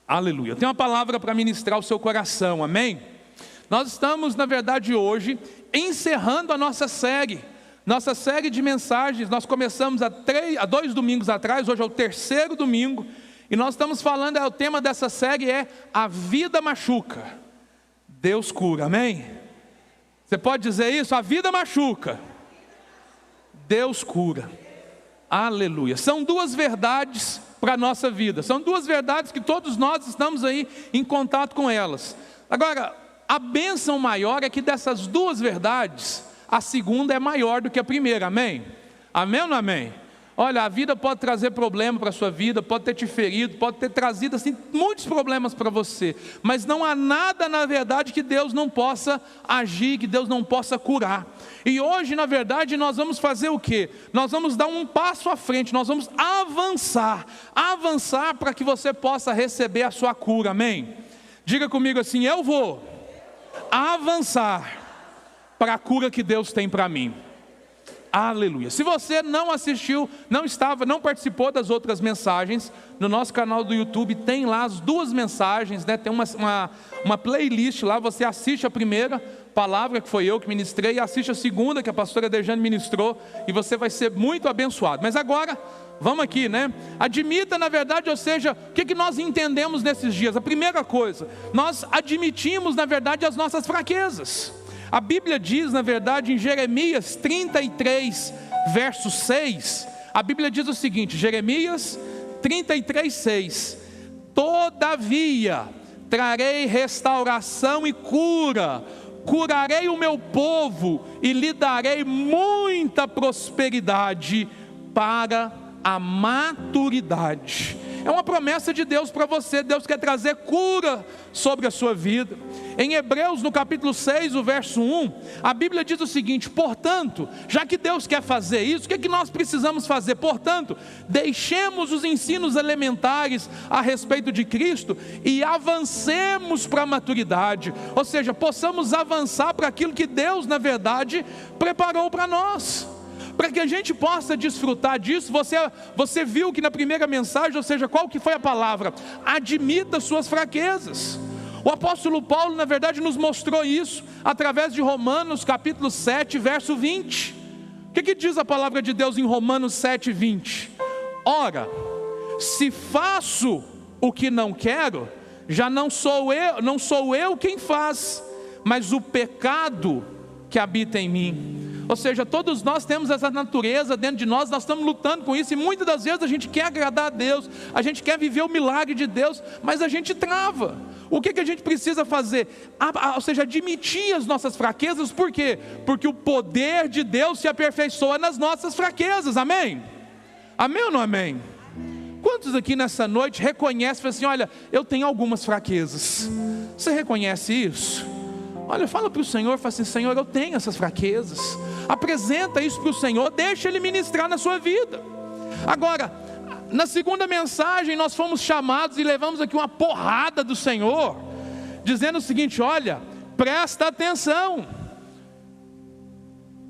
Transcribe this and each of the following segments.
Aleluia. Eu tenho uma palavra para ministrar o seu coração, amém? Nós estamos, na verdade, hoje, encerrando a nossa série de mensagens. Nós começamos há 2 domingos atrás, hoje é o 3º domingo, e nós estamos falando, o tema dessa série é A Vida Machuca, Deus Cura, amém? Você pode dizer isso? A vida machuca, Deus cura, aleluia. São 2 verdades para a nossa vida, são 2 verdades que todos nós estamos aí em contato com elas. Agora, a bênção maior é que dessas 2 verdades, a segunda é maior do que a primeira, amém? Amém ou não amém? Olha, a vida pode trazer problema para a sua vida, pode ter te ferido, pode ter trazido assim muitos problemas para você, mas não há nada na verdade que Deus não possa agir, que Deus não possa curar. E hoje, na verdade, nós vamos fazer o quê? Nós vamos dar um passo à frente, nós vamos avançar para que você possa receber a sua cura, amém? Diga comigo assim: eu vou avançar para a cura que Deus tem para mim. Aleluia. Se você não assistiu, não participou das outras mensagens, no nosso canal do YouTube tem lá as 2 mensagens, né? Tem uma playlist lá, você assiste a primeira palavra, que foi eu que ministrei, e assiste a segunda, que a pastora Dejane ministrou, e você vai ser muito abençoado. Mas agora, vamos aqui, né? Admita, na verdade, ou seja, o que nós entendemos nesses dias? A primeira coisa, nós admitimos, na verdade, as nossas fraquezas. A Bíblia diz, na verdade, em Jeremias 33, verso 6, a Bíblia diz o seguinte, Jeremias 33, 6, todavia trarei restauração e cura, curarei o meu povo e lhe darei muita prosperidade para a maturidade. É uma promessa de Deus para você. Deus quer trazer cura sobre a sua vida. Em Hebreus, no capítulo 6, o verso 1, a Bíblia diz o seguinte: portanto, já que Deus quer fazer isso, o que nós precisamos fazer? Portanto, deixemos os ensinos elementares a respeito de Cristo e avancemos para a maturidade. Ou seja, possamos avançar para aquilo que Deus, na verdade, preparou para nós. Para que a gente possa desfrutar disso, você viu que na primeira mensagem, ou seja, qual que foi a palavra? Admita suas fraquezas. O apóstolo Paulo, na verdade, nos mostrou isso, através de Romanos capítulo 7, verso 20. O que diz a palavra de Deus em Romanos 7, 20? Ora, se faço o que não quero, já não sou eu quem faz, mas o pecado que habita em mim. Ou seja, todos nós temos essa natureza dentro de nós, nós estamos lutando com isso, e muitas das vezes a gente quer agradar a Deus, a gente quer viver o milagre de Deus, mas a gente trava. O que a gente precisa fazer? Ou seja, admitir as nossas fraquezas. Por quê? Porque o poder de Deus se aperfeiçoa nas nossas fraquezas, amém? Amém ou não amém? Quantos aqui nessa noite reconhecem assim: olha, eu tenho algumas fraquezas? Você reconhece isso? Olha, fala para o Senhor, fala assim: Senhor, eu tenho essas fraquezas. Apresenta isso para o Senhor, deixa Ele ministrar na sua vida. Agora, na segunda mensagem nós fomos chamados e levamos aqui uma porrada do Senhor, dizendo o seguinte: olha, presta atenção.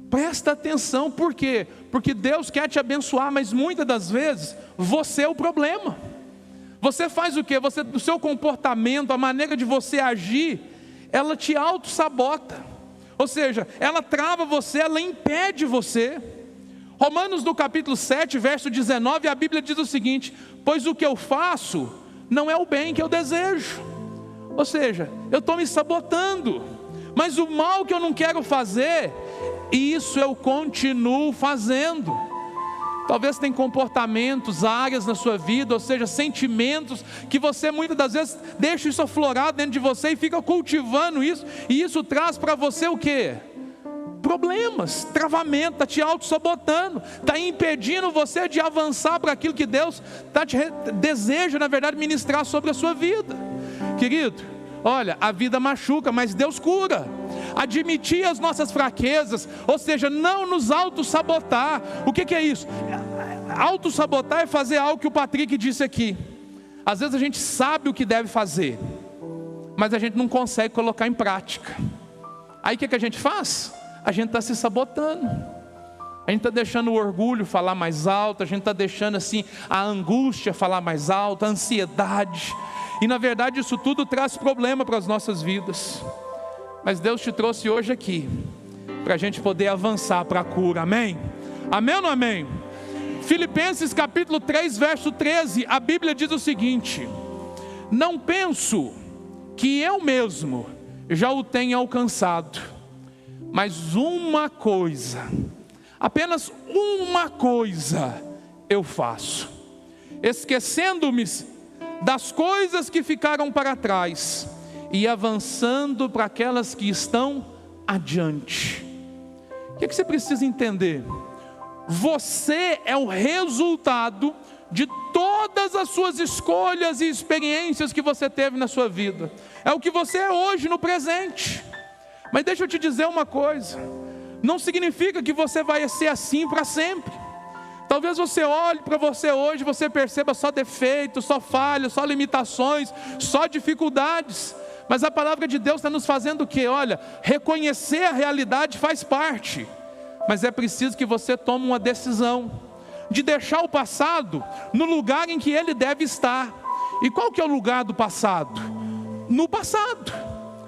Presta atenção, por quê? Porque Deus quer te abençoar, mas muitas das vezes você é o problema. Você faz o quê? O seu comportamento, a maneira de você agir, ela te auto-sabota. Ou seja, ela trava você, ela impede você. Romanos no capítulo 7, verso 19, a Bíblia diz o seguinte: pois o que eu faço não é o bem que eu desejo. Ou seja, eu estou me sabotando, mas o mal que eu não quero fazer, isso eu continuo fazendo. Talvez tenha comportamentos, áreas na sua vida, ou seja, sentimentos, que você muitas das vezes deixa isso aflorar dentro de você e fica cultivando isso, e isso traz para você o quê? Problemas, travamento, está te auto-sabotando, está impedindo você de avançar para aquilo que Deus deseja, na verdade, ministrar sobre a sua vida. Querido, olha, a vida machuca, mas Deus cura. Admitir as nossas fraquezas, ou seja, não nos auto-sabotar. O que é isso? Auto-sabotar é fazer algo que o Patrick disse aqui. Às vezes a gente sabe o que deve fazer, mas a gente não consegue colocar em prática. Aí o que a gente faz? A gente está se sabotando. A gente está deixando o orgulho falar mais alto, a gente está deixando assim a angústia falar mais alto, a ansiedade. E na verdade isso tudo traz problema para as nossas vidas. Mas Deus te trouxe hoje aqui para a gente poder avançar para a cura, amém? Amém ou não amém? Filipenses capítulo 3, verso 13, a Bíblia diz o seguinte: não penso que eu mesmo já o tenha alcançado, mas uma coisa, apenas uma coisa eu faço, esquecendo-me das coisas que ficaram para trás e avançando para aquelas que estão adiante. O que você precisa entender? Você é o resultado de todas as suas escolhas e experiências que você teve na sua vida. É o que você é hoje no presente. Mas deixa eu te dizer uma coisa: não significa que você vai ser assim para sempre. Talvez você olhe para você hoje, você perceba só defeitos, só falhas, só limitações, só dificuldades. Mas a palavra de Deus está nos fazendo o quê? Olha, reconhecer a realidade faz parte, mas é preciso que você tome uma decisão de deixar o passado no lugar em que ele deve estar. E qual que é o lugar do passado? No passado,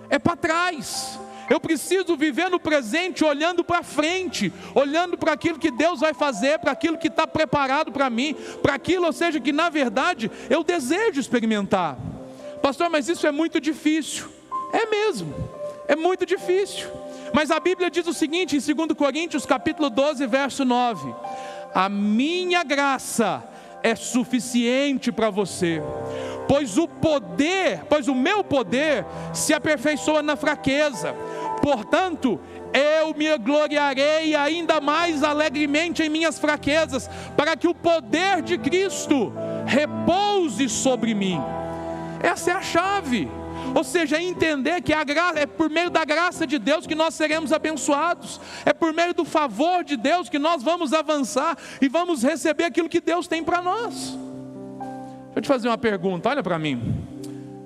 é para trás. Eu preciso viver no presente, olhando para frente, olhando para aquilo que Deus vai fazer, para aquilo que está preparado para mim, para aquilo, ou seja, que na verdade eu desejo experimentar. Pastor, mas isso é muito difícil. É mesmo, é muito difícil. Mas a Bíblia diz o seguinte, em 2 Coríntios capítulo 12, verso 9: a minha graça é suficiente para você, pois o meu poder se aperfeiçoa na fraqueza. Portanto, eu me gloriarei ainda mais alegremente em minhas fraquezas, para que o poder de Cristo repouse sobre mim. Essa é a chave. Ou seja, entender que é por meio da graça de Deus que nós seremos abençoados, é por meio do favor de Deus que nós vamos avançar e vamos receber aquilo que Deus tem para nós. Deixa eu te fazer uma pergunta, olha para mim,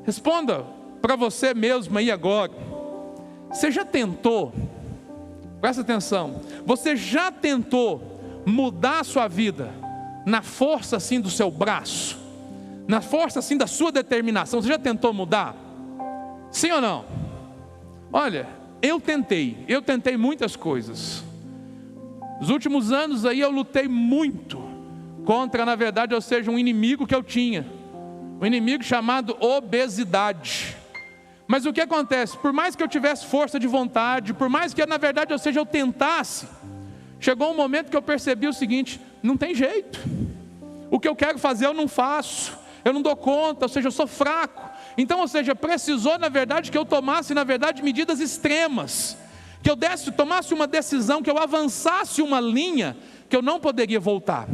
responda para você mesmo aí agora. Você já tentou, presta atenção, você já tentou mudar a sua vida na força assim do seu braço, na força assim da sua determinação? Você já tentou mudar? Sim ou não? Olha, eu tentei muitas coisas. Nos últimos anos aí eu lutei muito contra, na verdade, ou seja, um inimigo que eu tinha, um inimigo chamado obesidade. Mas o que acontece? Por mais que eu tivesse força de vontade, por mais que na verdade, ou seja, eu tentasse, chegou um momento que eu percebi o seguinte: não tem jeito, o que eu quero fazer eu não faço, eu não dou conta, ou seja, eu sou fraco. Então, ou seja, precisou na verdade que eu tomasse na verdade medidas extremas, que eu tomasse uma decisão, que eu avançasse uma linha que eu não poderia voltar.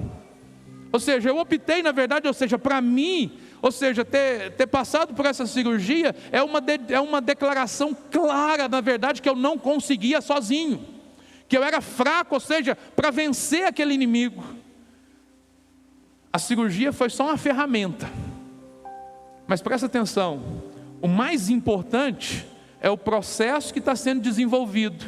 Ou seja, eu optei na verdade, ou seja, para mim, ou seja, ter passado por essa cirurgia é uma declaração clara, na verdade, que eu não conseguia sozinho, que eu era fraco, ou seja, para vencer aquele inimigo. A cirurgia foi só uma ferramenta, mas presta atenção, o mais importante é o processo que está sendo desenvolvido.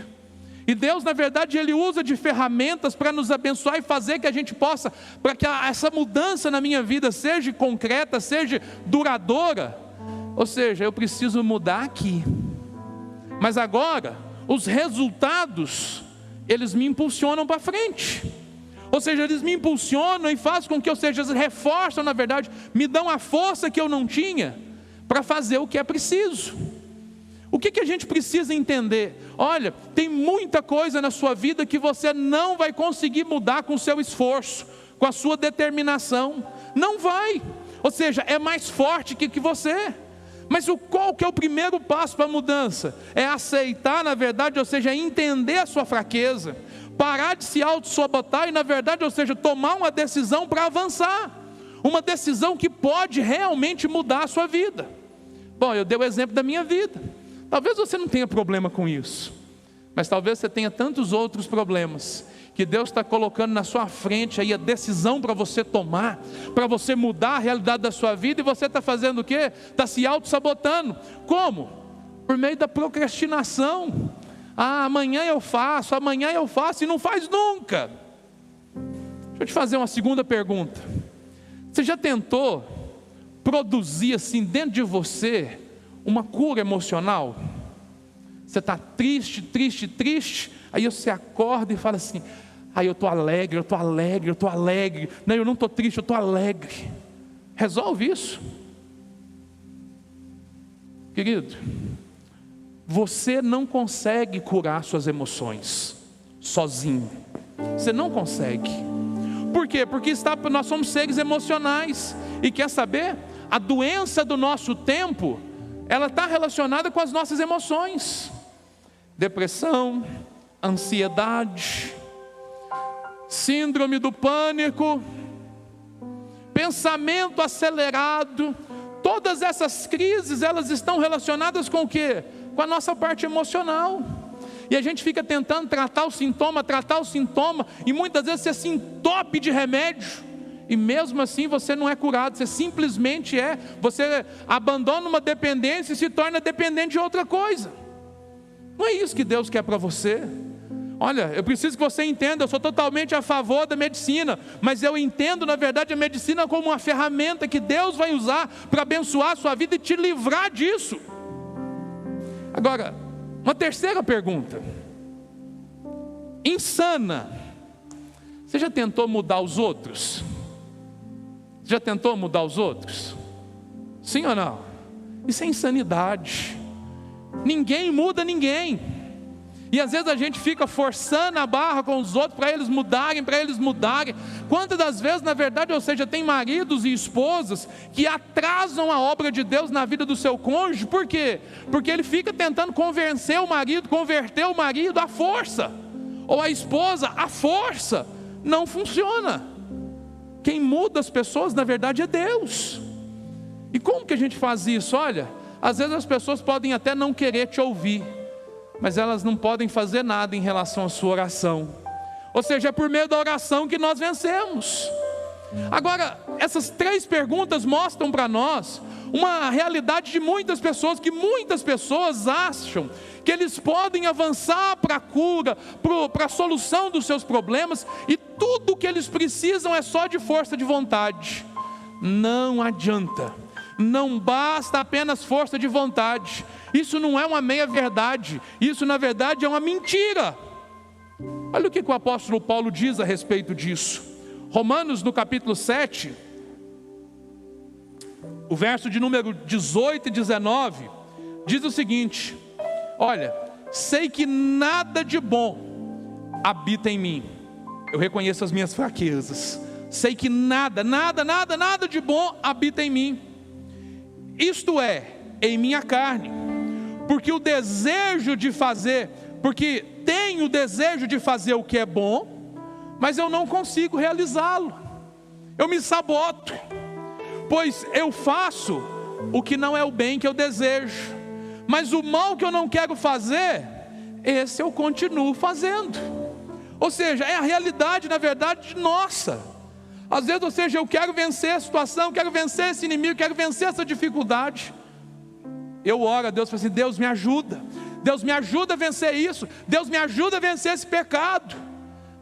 E Deus, na verdade, Ele usa de ferramentas para nos abençoar e fazer que a gente possa, para que essa mudança na minha vida seja concreta, seja duradoura. Ou seja, eu preciso mudar aqui. Mas agora, os resultados, eles me impulsionam para frente. Ou seja, eles me impulsionam e fazem com que, ou seja, eles reforçam, na verdade, me dão a força que eu não tinha para fazer o que é preciso. O que a gente precisa entender? Olha, tem muita coisa na sua vida que você não vai conseguir mudar com o seu esforço, com a sua determinação. Não vai. Ou seja, é mais forte que você. Mas qual que é o primeiro passo para a mudança? É aceitar, na verdade, ou seja, entender a sua fraqueza, parar de se auto-sabotar e, na verdade, ou seja, tomar uma decisão para avançar. Uma decisão que pode realmente mudar a sua vida. Bom, eu dei o exemplo da minha vida. Talvez você não tenha problema com isso, mas talvez você tenha tantos outros problemas, que Deus está colocando na sua frente aí a decisão para você tomar, para você mudar a realidade da sua vida, e você está fazendo o quê? Está se auto-sabotando. Como? Por meio da procrastinação. Amanhã eu faço, e não faz nunca. Deixa eu te fazer uma segunda pergunta. Você já tentou produzir assim dentro de você uma cura emocional? Você está triste, triste, triste, aí você acorda e fala assim: aí eu estou alegre, eu estou alegre, eu estou alegre. Não, eu não estou triste, eu estou alegre. Resolve isso. Querido, você não consegue curar suas emoções sozinho. Você não consegue. Por quê? Porque nós somos seres emocionais. E quer saber? A doença do nosso tempo, ela está relacionada com as nossas emoções. Depressão, ansiedade, síndrome do pânico, pensamento acelerado. Todas essas crises, elas estão relacionadas com o quê? Com a nossa parte emocional. E a gente fica tentando tratar o sintoma, e muitas vezes você se entope de remédio, e mesmo assim você não é curado. Você simplesmente você abandona uma dependência e se torna dependente de outra coisa. Não é isso que Deus quer para você. Olha, eu preciso que você entenda, eu sou totalmente a favor da medicina, mas eu entendo na verdade a medicina como uma ferramenta que Deus vai usar para abençoar a sua vida e te livrar disso. Agora, uma terceira pergunta. Insana. Você já tentou mudar os outros? Já tentou mudar os outros? Sim ou não? Isso é insanidade. Ninguém muda ninguém. E às vezes a gente fica forçando a barra com os outros para eles mudarem. Quantas das vezes, na verdade, ou seja, tem maridos e esposas que atrasam a obra de Deus na vida do seu cônjuge. Por quê? Porque ele fica tentando converter o marido à força, ou a esposa à força. Não funciona. Quem muda as pessoas, na verdade, é Deus. E como que a gente faz isso? Olha, às vezes as pessoas podem até não querer te ouvir, mas elas não podem fazer nada em relação à sua oração. Ou seja, é por meio da oração que nós vencemos. Agora, essas três perguntas mostram para nós uma realidade de muitas pessoas, que muitas pessoas acham que eles podem avançar para a cura, para a solução dos seus problemas, e tudo o que eles precisam é só de força de vontade. Não adianta. Não basta apenas força de vontade. Isso não é uma meia verdade. Isso na verdade é uma mentira. Olha o que o apóstolo Paulo diz a respeito disso. Romanos no capítulo 7, o verso de número 18 e 19, diz o seguinte: olha, sei que nada de bom habita em mim. Eu reconheço as minhas fraquezas. Sei que nada de bom habita em mim. Isto é, em minha carne, porque tenho o desejo de fazer o que é bom, mas eu não consigo realizá-lo. Eu me saboto, pois eu faço o que não é o bem que eu desejo, mas o mal que eu não quero fazer, esse eu continuo fazendo. Ou seja, é a realidade, na verdade, nossa. Às vezes, ou seja, eu quero vencer a situação, quero vencer esse inimigo, quero vencer essa dificuldade. Eu oro a Deus e falo assim: Deus me ajuda a vencer isso, Deus me ajuda a vencer esse pecado.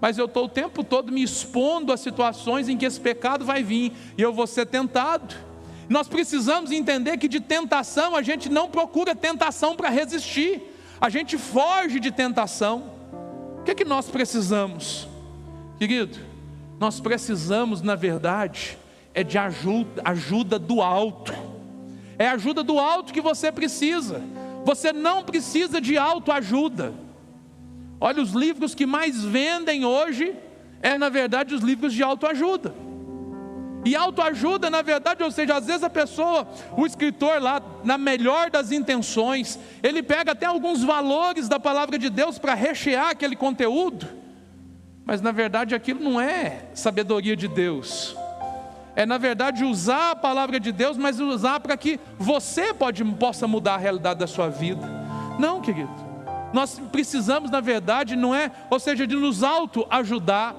Mas eu estou o tempo todo me expondo a situações em que esse pecado vai vir, e eu vou ser tentado. Nós precisamos entender que de tentação, a gente não procura tentação para resistir, a gente foge de tentação. O que é que nós precisamos? Querido, nós precisamos, na verdade, de ajuda do alto. É ajuda do alto que você precisa. Você não precisa de autoajuda. Olha, os livros que mais vendem hoje na verdade, os livros de autoajuda. E autoajuda, na verdade, ou seja, às vezes o escritor lá, na melhor das intenções, ele pega até alguns valores da palavra de Deus para rechear aquele conteúdo, mas na verdade aquilo não é sabedoria de Deus. É na verdade usar a palavra de Deus, mas usar para que você possa mudar a realidade da sua vida. Não, querido, nós precisamos, na verdade, ou seja, de nos autoajudar.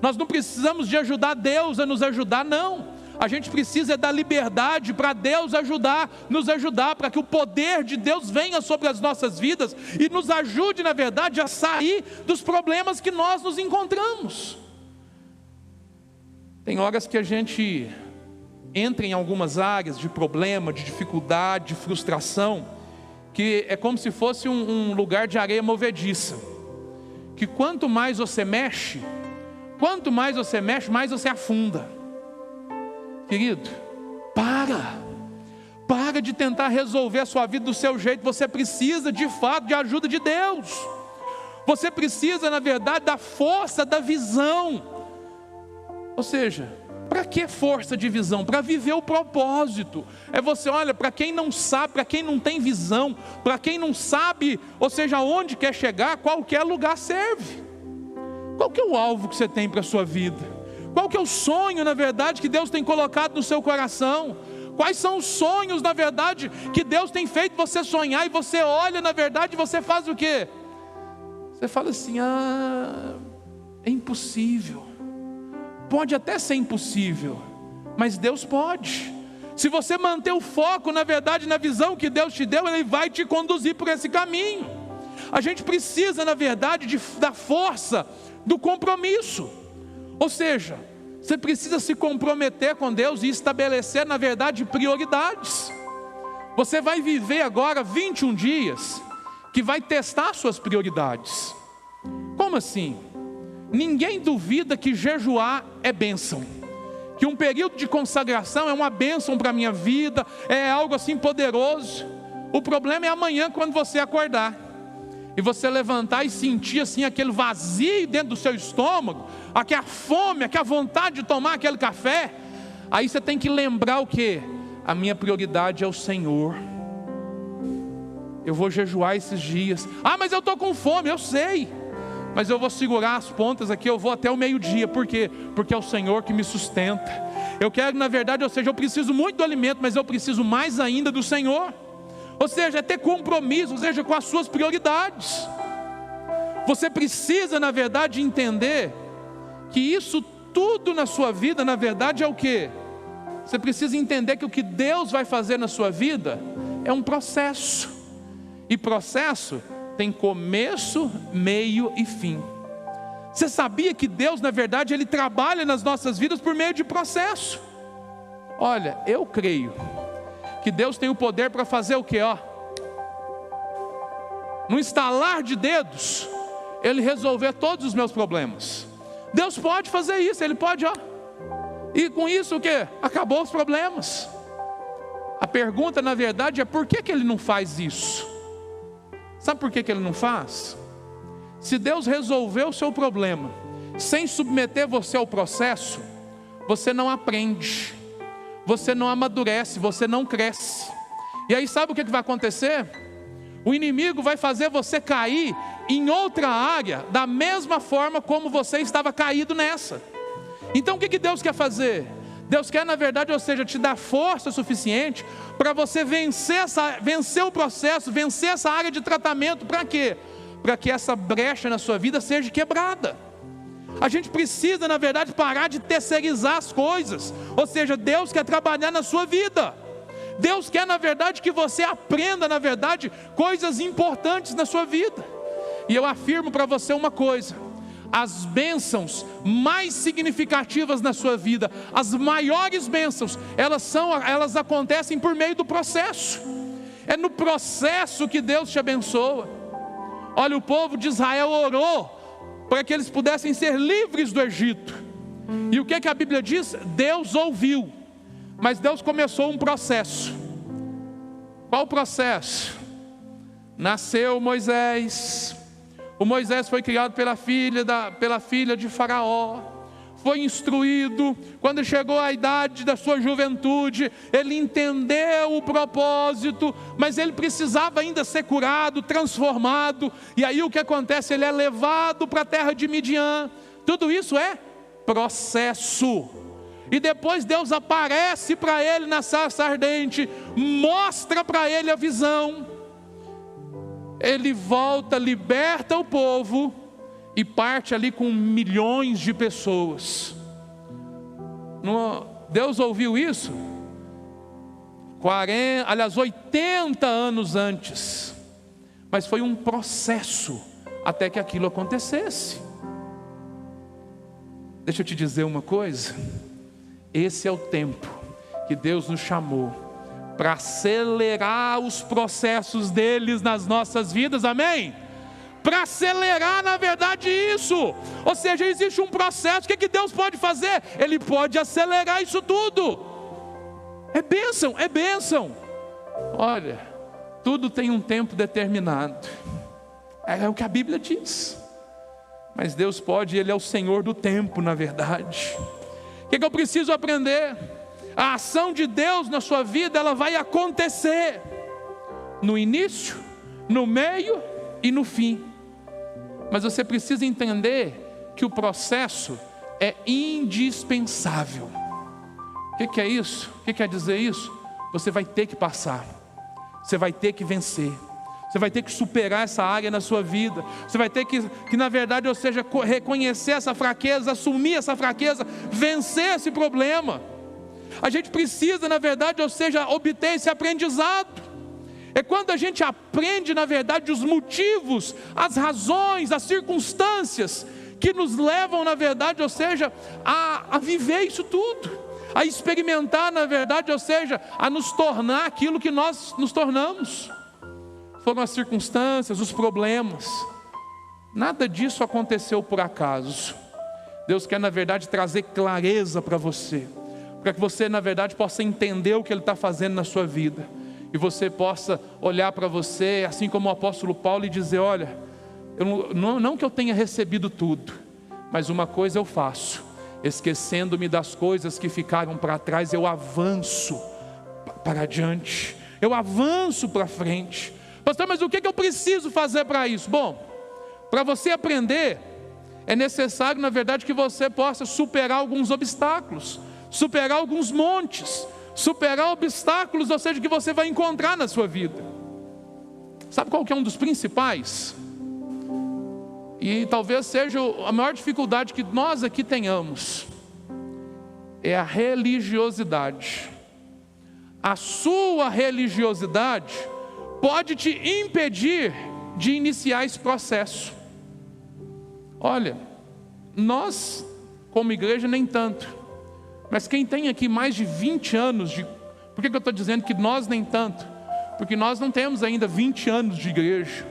Nós não precisamos de ajudar Deus a nos ajudar, não. A gente precisa da liberdade para Deus nos ajudar, para que o poder de Deus venha sobre as nossas vidas e nos ajude, na verdade, a sair dos problemas que nós nos encontramos. Tem horas que a gente entra em algumas áreas de problema, de dificuldade, de frustração, que é como se fosse um lugar de areia movediça, que quanto mais você mexe, mais você afunda. Querido, para de tentar resolver a sua vida do seu jeito. Você precisa de fato de ajuda de Deus. Você precisa, na verdade, da força da visão. Ou seja, para que força de visão? Para viver o propósito. É você, olha, para quem não sabe, para quem não tem visão, para quem não sabe, ou seja, aonde quer chegar, qualquer lugar serve. Qual que é o alvo que você tem para a sua vida? Qual que é o sonho, na verdade, que Deus tem colocado no seu coração? Quais são os sonhos, na verdade, que Deus tem feito você sonhar? E você olha, na verdade, e você faz o quê? Você fala assim, é impossível. Pode até ser impossível, mas Deus pode. Se você manter o foco, na verdade, na visão que Deus te deu, Ele vai te conduzir por esse caminho. A gente precisa, na verdade, da força do compromisso. Ou seja, você precisa se comprometer com Deus e estabelecer, na verdade, prioridades. Você vai viver agora 21 dias que vai testar suas prioridades. Como assim? Ninguém duvida que jejuar é bênção, que um período de consagração é uma bênção para a minha vida, é algo assim poderoso. O problema é amanhã, quando você acordar e você levantar e sentir assim aquele vazio dentro do seu estômago, aquela fome, aquela vontade de tomar aquele café. Aí você tem que lembrar o quê? A minha prioridade é o Senhor. Eu vou jejuar esses dias. Mas eu estou com fome, eu sei, mas eu vou segurar as pontas aqui, eu vou até o meio-dia. Por quê? Porque é o Senhor que me sustenta. Eu quero, na verdade, ou seja, eu preciso muito do alimento, mas eu preciso mais ainda do Senhor. Ou seja, é ter compromisso, ou seja, com as suas prioridades. Você precisa, na verdade, entender que isso tudo na sua vida, na verdade, é o quê? Você precisa entender que o que Deus vai fazer na sua vida é um processo. E processo tem começo, meio e fim. Você sabia que Deus, na verdade, Ele trabalha nas nossas vidas por meio de processo? Olha, eu creio que Deus tem o poder para fazer o quê? No estalar de dedos, Ele resolver todos os meus problemas. Deus pode fazer isso, Ele pode, e com isso o quê? Acabou os problemas. A pergunta, na verdade, é por que Ele não faz isso? Sabe por que Ele não faz? Se Deus resolveu o seu problema sem submeter você ao processo, você não aprende, você não amadurece, você não cresce. E aí sabe o que vai acontecer? O inimigo vai fazer você cair em outra área da mesma forma como você estava caído nessa. Então o que Deus quer fazer? Deus quer, na verdade, ou seja, te dar força suficiente para você vencer o processo, vencer essa área de tratamento. Para quê? Para que essa brecha na sua vida seja quebrada. A gente precisa, na verdade, parar de terceirizar as coisas. Ou seja, Deus quer trabalhar na sua vida. Deus quer, na verdade, que você aprenda, na verdade, coisas importantes na sua vida. E eu afirmo para você uma coisa: as bênçãos mais significativas na sua vida, as maiores bênçãos, elas acontecem por meio do processo. É no processo que Deus te abençoa. Olha, o povo de Israel orou para que eles pudessem ser livres do Egito. E o que a Bíblia diz? Deus ouviu, mas Deus começou um processo. Qual processo? Nasceu Moisés. O Moisés foi criado pela filha de Faraó, foi instruído. Quando chegou a idade da sua juventude, ele entendeu o propósito, mas ele precisava ainda ser curado, transformado. E aí o que acontece? Ele é levado para a terra de Midian. Tudo isso é processo. E depois Deus aparece para ele na sarça ardente, mostra para ele a visão. Ele volta, liberta o povo e parte ali com milhões de pessoas. Deus ouviu isso 80 anos antes. Mas foi um processo até que aquilo acontecesse. Deixa eu te dizer uma coisa: Esse é o tempo que Deus nos chamou para acelerar os processos deles nas nossas vidas, amém? Para acelerar, na verdade, isso. Ou seja, existe um processo. O que Deus pode fazer? Ele pode acelerar isso tudo. É bênção, é bênção. Olha, tudo tem um tempo determinado. É o que a Bíblia diz. Mas Deus pode, Ele é o Senhor do tempo, na verdade. O que eu preciso aprender? A ação de Deus na sua vida, ela vai acontecer no início, no meio e no fim. Mas você precisa entender que o processo é indispensável. O que é isso? O que quer dizer isso? Você vai ter que passar. Você vai ter que vencer. Você vai ter que superar essa área na sua vida. Você vai ter que na verdade, ou seja, reconhecer essa fraqueza, assumir essa fraqueza, vencer esse problema. A gente precisa, na verdade, ou seja, obter esse aprendizado. É quando a gente aprende, na verdade, os motivos, as razões, as circunstâncias que nos levam, na verdade, ou seja, a viver isso tudo, a experimentar, na verdade, ou seja, a nos tornar aquilo que nós nos tornamos. Foram as circunstâncias, os problemas. Nada disso aconteceu por acaso. Deus quer, na verdade, trazer clareza para você, para que você, na verdade, possa entender o que Ele está fazendo na sua vida. E você possa olhar para você, assim como o apóstolo Paulo, e dizer: olha, não que eu tenha recebido tudo, mas uma coisa eu faço, esquecendo-me das coisas que ficaram para trás, eu avanço para adiante, eu avanço para frente. Pastor, mas o que eu preciso fazer para isso? Bom, para você aprender, é necessário, na verdade, que você possa superar alguns obstáculos, superar alguns montes, superar obstáculos, ou seja, que você vai encontrar na sua vida. Sabe qual que é um dos principais? E talvez seja a maior dificuldade que nós aqui tenhamos. É a religiosidade. A sua religiosidade pode te impedir de iniciar esse processo. Olha, nós como igreja nem tanto. Mas quem tem aqui mais de 20 anos de... Por que eu estou dizendo que nós nem tanto? Porque nós não temos ainda 20 anos de igreja.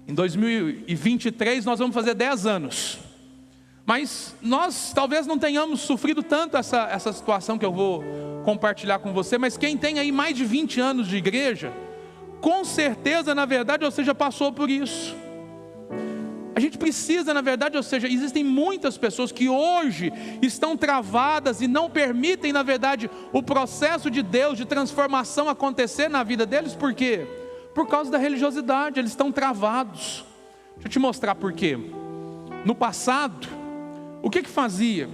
Em 2023 nós vamos fazer 10 anos. Mas nós talvez não tenhamos sofrido tanto essa situação que eu vou compartilhar com você. Mas quem tem aí mais de 20 anos de igreja, com certeza, na verdade, ou seja, passou por isso. A gente precisa, na verdade, ou seja, existem muitas pessoas que hoje estão travadas e não permitem, na verdade, o processo de Deus, de transformação acontecer na vida deles. Por quê? Por causa da religiosidade, eles estão travados. Deixa eu te mostrar por quê. No passado, o que fazia?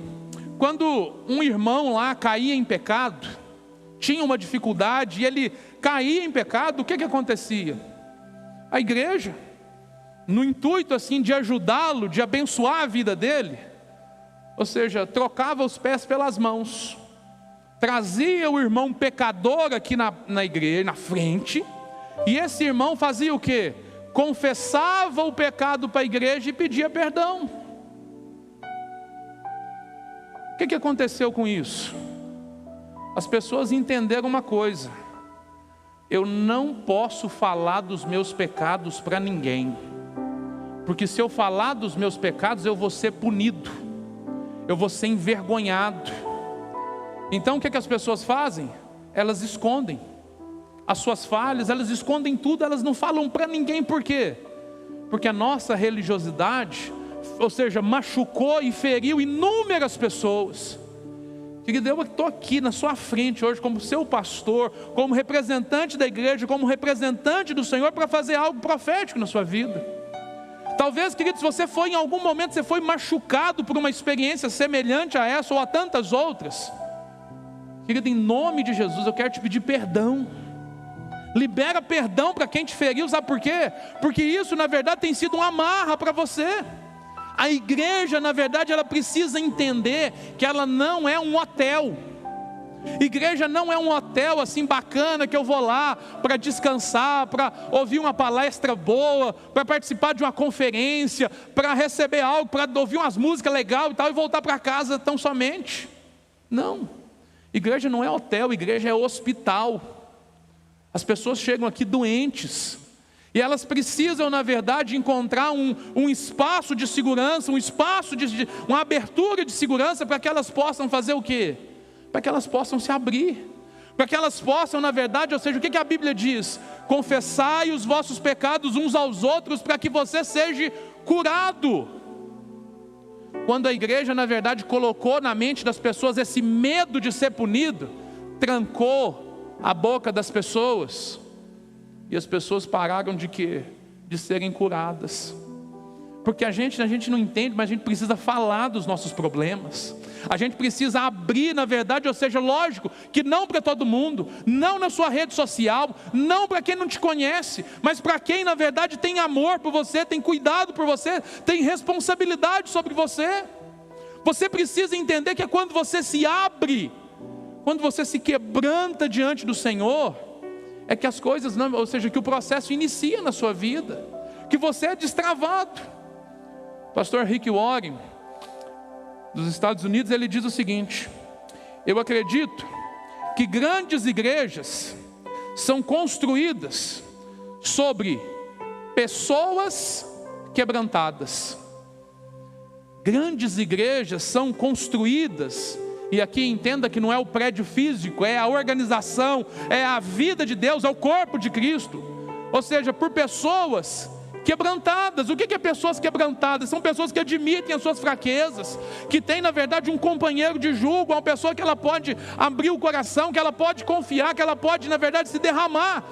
Quando um irmão lá caía em pecado, tinha uma dificuldade e ele caía em pecado, o que acontecia? A igreja, no intuito assim de ajudá-lo, de abençoar a vida dele, ou seja, trocava os pés pelas mãos, trazia o irmão pecador aqui na igreja, na frente, e esse irmão fazia o quê? Confessava o pecado para a igreja e pedia perdão. O que aconteceu com isso? As pessoas entenderam uma coisa: eu não posso falar dos meus pecados para ninguém, porque se eu falar dos meus pecados, eu vou ser punido, eu vou ser envergonhado. Então o que as pessoas fazem? Elas escondem as suas falhas, elas escondem tudo, elas não falam para ninguém. Por quê? Porque a nossa religiosidade, ou seja, machucou e feriu inúmeras pessoas. Querido, eu estou aqui na sua frente hoje como seu pastor, como representante da igreja, como representante do Senhor, para fazer algo profético na sua vida. Talvez, querido, se você foi em algum momento, você foi machucado por uma experiência semelhante a essa ou a tantas outras. Querido, em nome de Jesus, eu quero te pedir perdão. Libera perdão para quem te feriu. Sabe por quê? Porque isso, na verdade, tem sido uma amarra para você. A igreja, na verdade, ela precisa entender que ela não é um hotel. Igreja não é um hotel assim bacana que eu vou lá para descansar, para ouvir uma palestra boa, para participar de uma conferência, para receber algo, para ouvir umas músicas legais e tal e voltar para casa tão somente. Não, igreja não é hotel, igreja é hospital. As pessoas chegam aqui doentes e elas precisam, na verdade, encontrar um espaço de segurança, um espaço uma abertura de segurança para que elas possam fazer o quê? Para que elas possam se abrir, para que elas possam, na verdade, ou seja, o que a Bíblia diz? Confessai os vossos pecados uns aos outros, para que você seja curado. Quando a igreja, na verdade, colocou na mente das pessoas esse medo de ser punido, trancou a boca das pessoas, e as pessoas pararam de quê? De serem curadas. Porque a gente não entende, mas a gente precisa falar dos nossos problemas. A gente precisa abrir, na verdade, ou seja, lógico, que não para todo mundo, não na sua rede social, não para quem não te conhece, mas para quem, na verdade, tem amor por você, tem cuidado por você, tem responsabilidade sobre você. Você precisa entender que é quando você se abre, quando você se quebranta diante do Senhor, é que as coisas, ou seja, que o processo inicia na sua vida, que você é destravado. Pastor Rick Warren, dos Estados Unidos, ele diz o seguinte: eu acredito que grandes igrejas são construídas sobre pessoas quebrantadas. Grandes igrejas são construídas, e aqui entenda que não é o prédio físico, é a organização, é a vida de Deus, é o corpo de Cristo, ou seja, por pessoas quebrantadas. O que é pessoas quebrantadas? São pessoas que admitem as suas fraquezas, que tem, na verdade, um companheiro de julgo, uma pessoa que ela pode abrir o coração, que ela pode confiar, que ela pode, na verdade, se derramar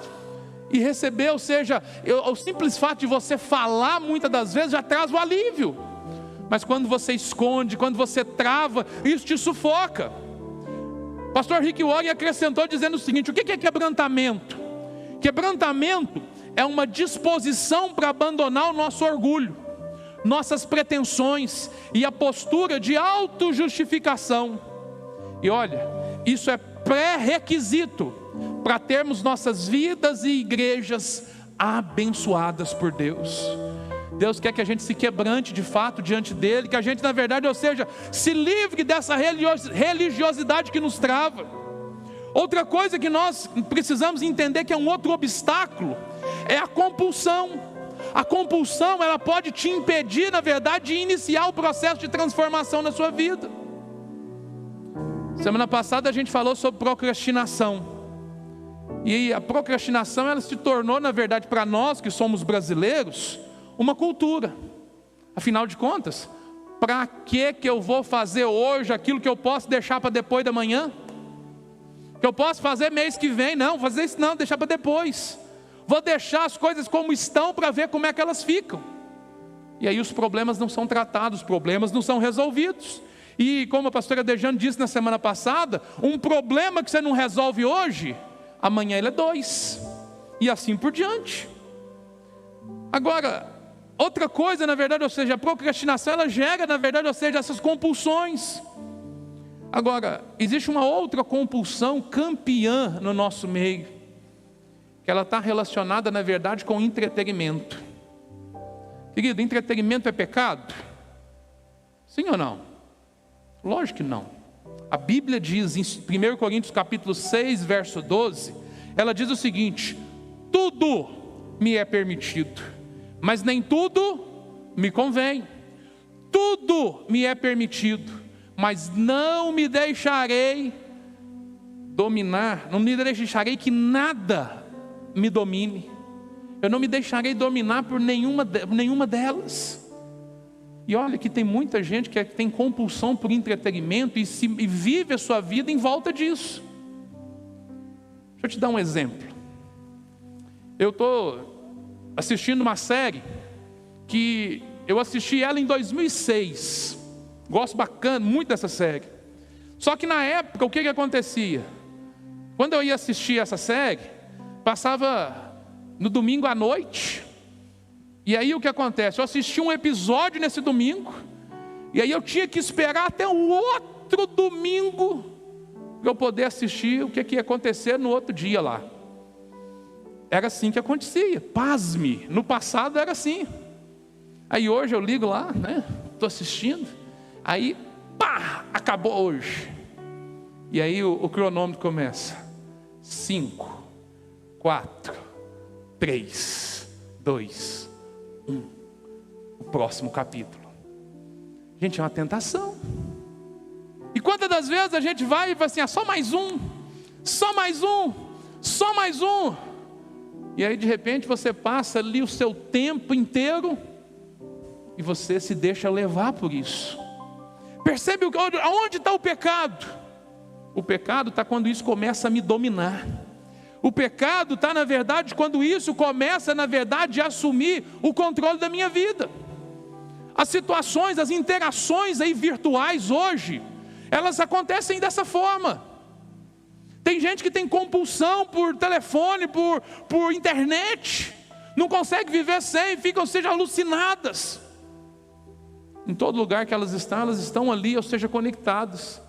e receber. Ou seja, o simples fato de você falar, muitas das vezes, já traz o alívio. Mas quando você esconde, quando você trava, isso te sufoca. Pastor Rick Warren acrescentou dizendo o seguinte: o que é quebrantamento? Quebrantamento é uma disposição para abandonar o nosso orgulho, nossas pretensões e a postura de autojustificação. E olha, isso é pré-requisito para termos nossas vidas e igrejas abençoadas por Deus. Deus quer que a gente se quebrante de fato diante dele, que a gente, na verdade, ou seja, se livre dessa religiosidade que nos trava. Outra coisa que nós precisamos entender, que é um outro obstáculo, é a compulsão. A compulsão, ela pode te impedir, na verdade, de iniciar o processo de transformação na sua vida. Semana passada a gente falou sobre procrastinação. E a procrastinação, ela se tornou, na verdade, para nós que somos brasileiros, uma cultura. Afinal de contas, para que eu vou fazer hoje aquilo que eu posso deixar para depois da manhã? Que eu posso fazer mês que vem? Não, fazer isso não, deixar para depois. Vou deixar as coisas como estão para ver como é que elas ficam. E aí os problemas não são tratados, os problemas não são resolvidos. E como a pastora Dejane disse na semana passada, um problema que você não resolve hoje, amanhã ele é 2. E assim por diante. Agora, outra coisa, na verdade, ou seja, a procrastinação, ela gera, na verdade, ou seja, essas compulsões. Agora, existe uma outra compulsão campeã no nosso meio, que ela está relacionada, na verdade, com entretenimento. Querido, entretenimento é pecado? Sim ou não? Lógico que não. A Bíblia diz em 1 Coríntios capítulo 6, verso 12, ela diz o seguinte: tudo me é permitido, mas nem tudo me convém. Tudo me é permitido, mas não me deixarei dominar, não me deixarei que nada me domine. Eu não me deixarei dominar por nenhuma delas. E olha que tem muita gente que tem compulsão por entretenimento e vive a sua vida em volta disso. Deixa eu te dar um exemplo. Eu estou assistindo uma série que eu assisti ela em 2006. Gosto muito dessa série. Só que na época, o que acontecia? Quando eu ia assistir essa série, passava no domingo à noite. E aí o que acontece? Eu assisti um episódio nesse domingo, e aí eu tinha que esperar até o outro domingo para eu poder assistir o que ia acontecer no outro dia lá. Era assim que acontecia, pasme, no passado era assim. Aí hoje eu ligo lá, né? Estou assistindo, aí pá, acabou hoje. E aí o cronômetro começa, 5, 4, 3, 2, 1, o próximo capítulo. Gente, é uma tentação. E quantas das vezes a gente vai e fala assim, só mais um, só mais um, só mais um. E aí de repente você passa ali o seu tempo inteiro e você se deixa levar por isso. Percebe aonde está o pecado? O pecado está quando isso começa a me dominar. O pecado está na verdade quando isso começa na verdade a assumir o controle da minha vida. As situações, as interações aí virtuais hoje, elas acontecem dessa forma. Tem gente que tem compulsão por telefone, por internet, não consegue viver sem, ficam, ou seja, alucinadas. Em todo lugar que elas estão ali, ou seja, conectadas.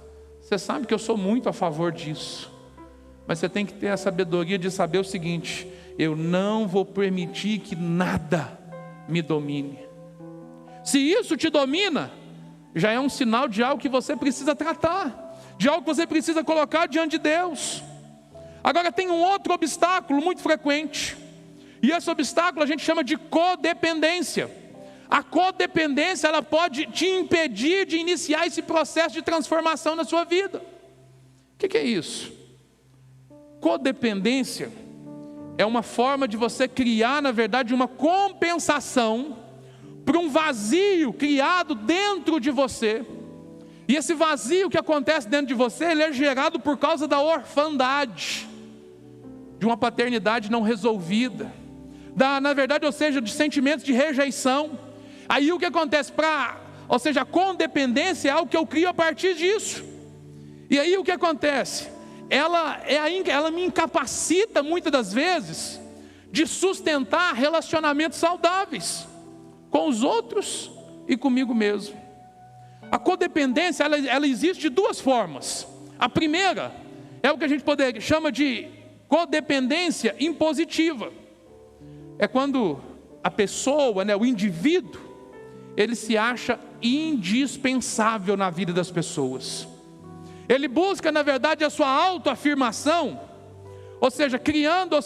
Você sabe que eu sou muito a favor disso, mas você tem que ter a sabedoria de saber o seguinte: eu não vou permitir que nada me domine. Se isso te domina, já é um sinal de algo que você precisa tratar, de algo que você precisa colocar diante de Deus. Agora tem um outro obstáculo muito frequente, e esse obstáculo a gente chama de codependência. A codependência, ela pode te impedir de iniciar esse processo de transformação na sua vida. O que é isso? Codependência é uma forma de você criar, na verdade, uma compensação para um vazio criado dentro de você. E esse vazio que acontece dentro de você, ele é gerado por causa da orfandade, de uma paternidade não resolvida, na verdade, ou seja, de sentimentos de rejeição. Aí o que acontece? Ou seja, a condependência é algo que eu crio a partir disso. E aí o que acontece? Ela me incapacita muitas das vezes de sustentar relacionamentos saudáveis com os outros e comigo mesmo. A codependência, ela existe de duas formas. A primeira é o que a gente chama de codependência impositiva. É quando a pessoa, o indivíduo, ele se acha indispensável na vida das pessoas. Ele busca, na verdade, a sua autoafirmação, ou seja, criando,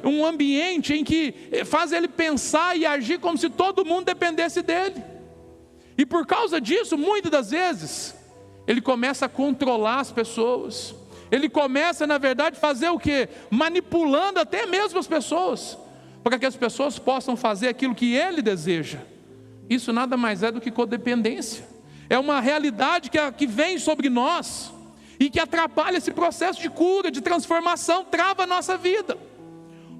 um ambiente em que faz ele pensar e agir como se todo mundo dependesse dele. E por causa disso, muitas das vezes, ele começa a controlar as pessoas. Ele começa, na verdade, a fazer o quê? Manipulando até mesmo as pessoas, para que as pessoas possam fazer aquilo que ele deseja. Isso nada mais é do que codependência. É uma realidade que vem sobre nós e que atrapalha esse processo de cura, de transformação, trava a nossa vida.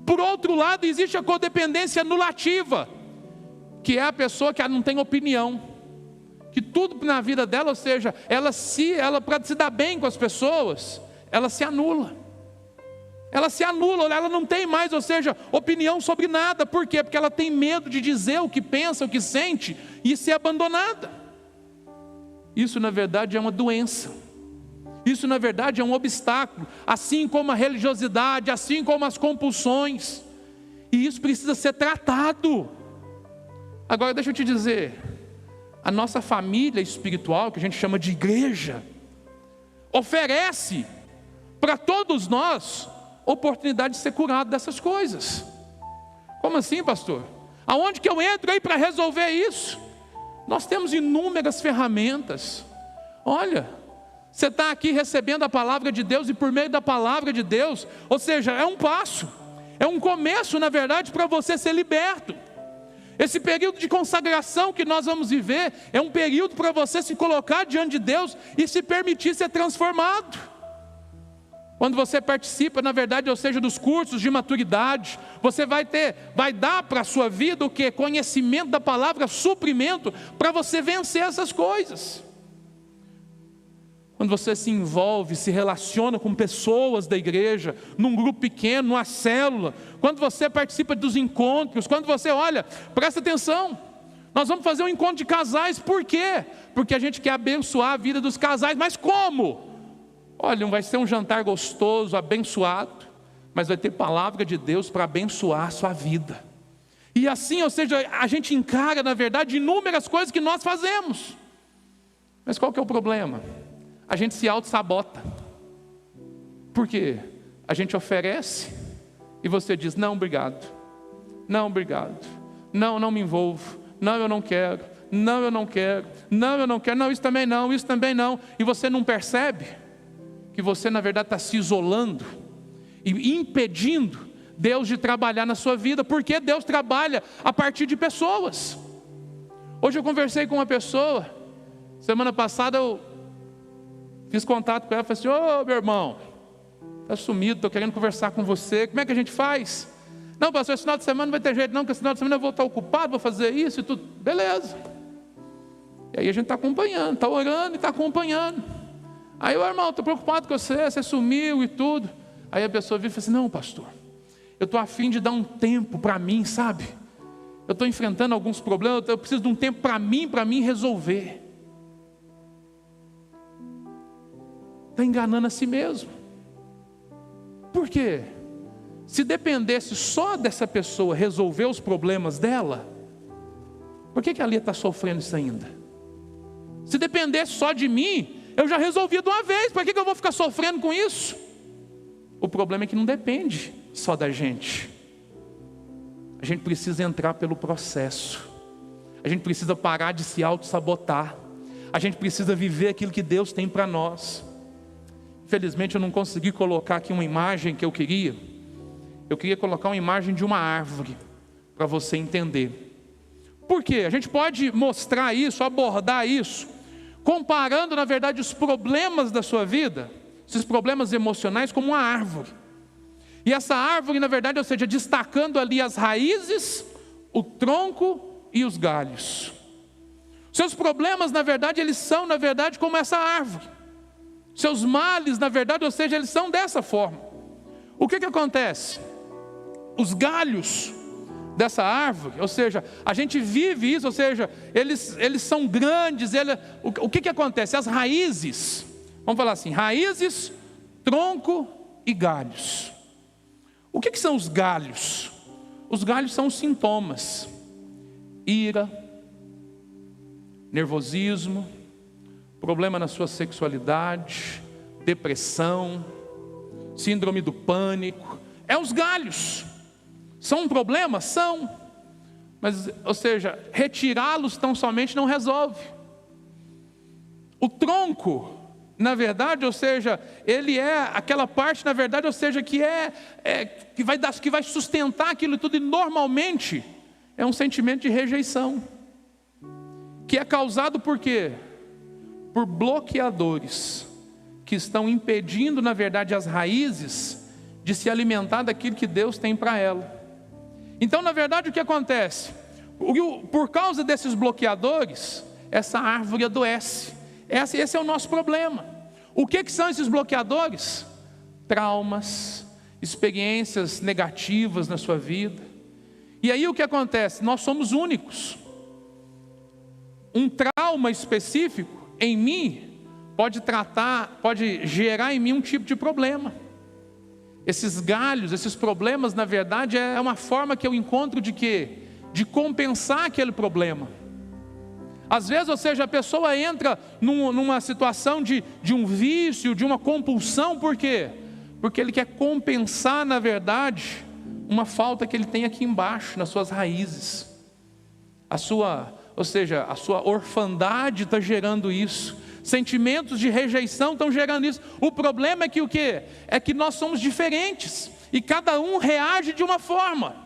Por outro lado, existe a codependência anulativa, que é a pessoa que não tem opinião, que tudo na vida dela, ou seja, ela para se dar bem com as pessoas, ela se anula. Ela se anula, ela não tem mais, ou seja, opinião sobre nada. Por quê? Porque ela tem medo de dizer o que pensa, o que sente e ser abandonada. Isso na verdade é uma doença. Isso na verdade é um obstáculo, assim como a religiosidade, assim como as compulsões. E isso precisa ser tratado. Agora deixa eu te dizer, a nossa família espiritual, que a gente chama de igreja, oferece para todos nós oportunidade de ser curado dessas coisas. Como assim, pastor? Aonde que eu entro aí para resolver isso? Nós temos inúmeras ferramentas. Olha, você está aqui recebendo a palavra de Deus, e por meio da palavra de Deus, ou seja, é um passo, é um começo, na verdade, para você ser liberto. Esse período de consagração que nós vamos viver é um período para você se colocar diante de Deus e se permitir ser transformado. Quando você participa, na verdade, ou seja, dos cursos de maturidade, você vai dar para a sua vida o quê? Conhecimento da palavra, suprimento, para você vencer essas coisas. Quando você se envolve, se relaciona com pessoas da igreja, num grupo pequeno, numa célula, quando você participa dos encontros, quando você olha, presta atenção, nós vamos fazer um encontro de casais, por quê? Porque a gente quer abençoar a vida dos casais, mas como? Olha, não vai ser um jantar gostoso, abençoado, mas vai ter palavra de Deus para abençoar a sua vida. E assim, ou seja, a gente encara, na verdade, inúmeras coisas que nós fazemos. Mas qual que é o problema? A gente se auto-sabota. Por quê? A gente oferece e você diz, não, obrigado. Não, obrigado. Não, não me envolvo. Não, eu não quero. Não, eu não quero. Não, eu não quero. Não, isso também não. Isso também não. E você não percebe que você, na verdade, está se isolando e impedindo Deus de trabalhar na sua vida, porque Deus trabalha a partir de pessoas. Hoje eu conversei com uma pessoa, semana passada eu fiz contato com ela, falei assim, ô meu irmão, está sumido, estou querendo conversar com você, como é que a gente faz? Não, pastor, esse final de semana não vai ter jeito não, porque esse final de semana eu vou estar ocupado, vou fazer isso e tudo, beleza. E aí a gente está acompanhando, está orando e está acompanhando. Aí o irmão, estou preocupado com você sumiu e tudo. Aí a pessoa vira e fala assim, não pastor, eu estou a fim de dar um tempo para mim, sabe? Eu estou enfrentando alguns problemas, eu preciso de um tempo para mim resolver. Está enganando a si mesmo. Por quê? Se dependesse só dessa pessoa resolver os problemas dela, por que a Lia está sofrendo isso ainda? Se dependesse só de mim, eu já resolvi de uma vez, por que eu vou ficar sofrendo com isso? O problema é que não depende só da gente. A gente precisa entrar pelo processo. A gente precisa parar de se auto-sabotar. A gente precisa viver aquilo que Deus tem para nós. Infelizmente eu não consegui colocar aqui uma imagem que eu queria. Eu queria colocar uma imagem de uma árvore, para você entender. Por quê? A gente pode mostrar isso, abordar isso, comparando na verdade os problemas da sua vida, esses problemas emocionais, como uma árvore. E essa árvore, na verdade, ou seja, destacando ali as raízes, o tronco e os galhos. Seus problemas, na verdade, eles são, na verdade, como essa árvore. Seus males, na verdade, ou seja, eles são dessa forma. O que acontece? Os galhos dessa árvore, ou seja, a gente vive isso, ou seja, eles são grandes, o que acontece? As raízes, vamos falar assim, raízes, tronco e galhos. O que são os galhos? Os galhos são os sintomas: ira, nervosismo, problema na sua sexualidade, depressão, síndrome do pânico. É os galhos. São um problema? São. Mas, ou seja, retirá-los tão somente não resolve. O tronco, na verdade, ou seja, ele é aquela parte, na verdade, ou seja, que que vai sustentar aquilo tudo, e normalmente é um sentimento de rejeição, que é causado por quê? Por bloqueadores, que estão impedindo, na verdade, as raízes de se alimentar daquilo que Deus tem para ela. Então, na verdade, o que acontece? Por causa desses bloqueadores, essa árvore adoece. Esse é o nosso problema. O que são esses bloqueadores? Traumas, experiências negativas na sua vida. E aí o que acontece? Nós somos únicos. Um trauma específico em mim pode gerar em mim um tipo de problema. Esses galhos, esses problemas, na verdade, é uma forma que eu encontro de quê? De compensar aquele problema. Às vezes, ou seja, a pessoa entra numa situação de um vício, de uma compulsão, por quê? Porque ele quer compensar, na verdade, uma falta que ele tem aqui embaixo, nas suas raízes. A sua orfandade está gerando isso. Sentimentos de rejeição estão gerando isso. O problema é que o quê? É que nós somos diferentes, e cada um reage de uma forma.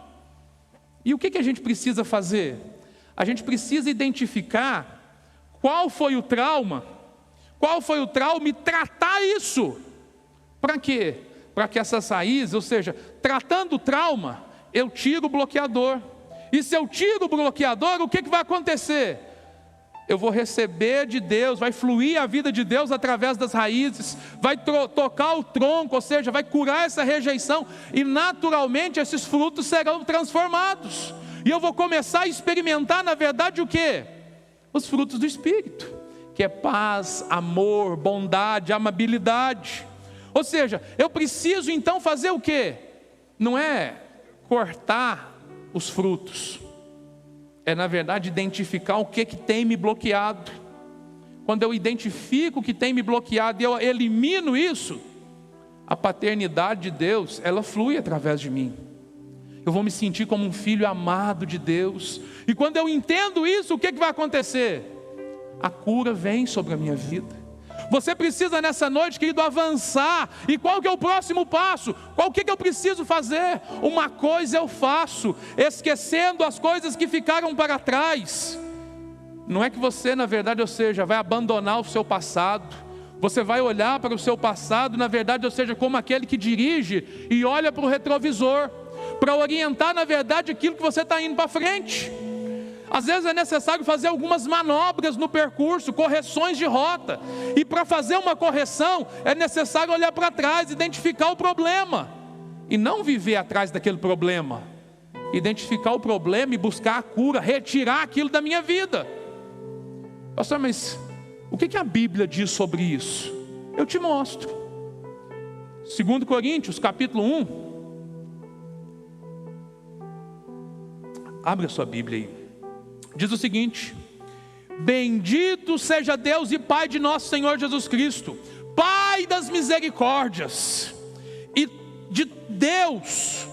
E o que a gente precisa fazer? A gente precisa identificar qual foi o trauma, e tratar isso. Para quê? Para que essas raízes, ou seja, tratando o trauma, eu tiro o bloqueador. E se eu tiro o bloqueador, o que vai acontecer? Eu vou receber de Deus, vai fluir a vida de Deus através das raízes, vai tocar o tronco, ou seja, vai curar essa rejeição, e naturalmente esses frutos serão transformados. E eu vou começar a experimentar, na verdade, o quê? Os frutos do Espírito, que é paz, amor, bondade, amabilidade. Ou seja, eu preciso então fazer o quê? Não é cortar os frutos, é na verdade identificar o que tem me bloqueado. Quando eu identifico o que tem me bloqueado e eu elimino isso, a paternidade de Deus, ela flui através de mim. Eu vou me sentir como um filho amado de Deus. E quando eu entendo isso, o que vai acontecer? A cura vem sobre a minha vida. Você precisa nessa noite, querido, avançar. E qual que é o próximo passo? Qual que eu preciso fazer? Uma coisa eu faço, esquecendo as coisas que ficaram para trás. Não é que você, na verdade, ou seja, vai abandonar o seu passado. Você vai olhar para o seu passado, na verdade, ou seja, como aquele que dirige e olha para o retrovisor, para orientar, na verdade, aquilo que você está indo para frente. Às vezes é necessário fazer algumas manobras no percurso, correções de rota. E para fazer uma correção, é necessário olhar para trás, identificar o problema. E não viver atrás daquele problema. Identificar o problema e buscar a cura, retirar aquilo da minha vida. Pastor, mas o que a Bíblia diz sobre isso? Eu te mostro. 2 Coríntios, capítulo 1. Abre a sua Bíblia aí. Diz o seguinte: bendito seja Deus e Pai de nosso Senhor Jesus Cristo, Pai das misericórdias, e Deus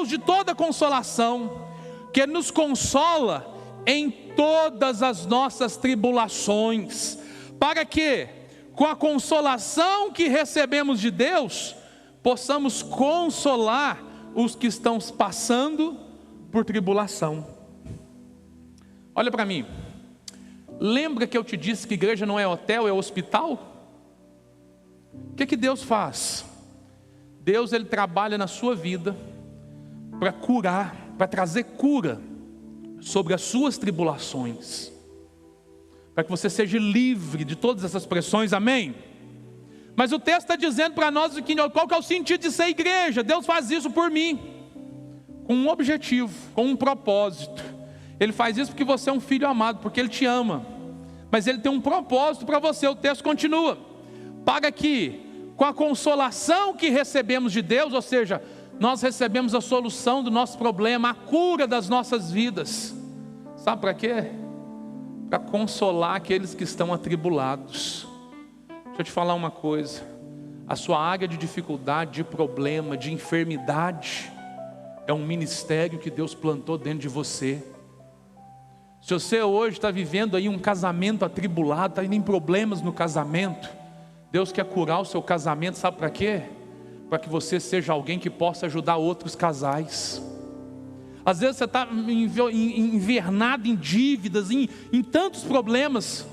de toda consolação, que nos consola em todas as nossas tribulações, para que, com a consolação que recebemos de Deus, possamos consolar os que estão passando por tribulação. Olha para mim. Lembra que eu te disse que igreja não é hotel, é hospital? O que Deus faz? Deus, Ele trabalha na sua vida para curar, para trazer cura sobre as suas tribulações, para que você seja livre de todas essas pressões, amém? Mas o texto está dizendo para nós qual que é o sentido de ser igreja. Deus faz isso por mim, com um objetivo, com um propósito. Ele faz isso porque você é um filho amado, porque Ele te ama. Mas Ele tem um propósito para você. O texto continua: para que, com a consolação que recebemos de Deus, ou seja, nós recebemos a solução do nosso problema, a cura das nossas vidas. Sabe para quê? Para consolar aqueles que estão atribulados. Deixa eu te falar uma coisa: a sua área de dificuldade, de problema, de enfermidade, é um ministério que Deus plantou dentro de você. Se você hoje está vivendo aí um casamento atribulado, está indo em problemas no casamento, Deus quer curar o seu casamento, sabe para quê? Para que você seja alguém que possa ajudar outros casais. Às vezes você está invernado em dívidas, em tantos problemas.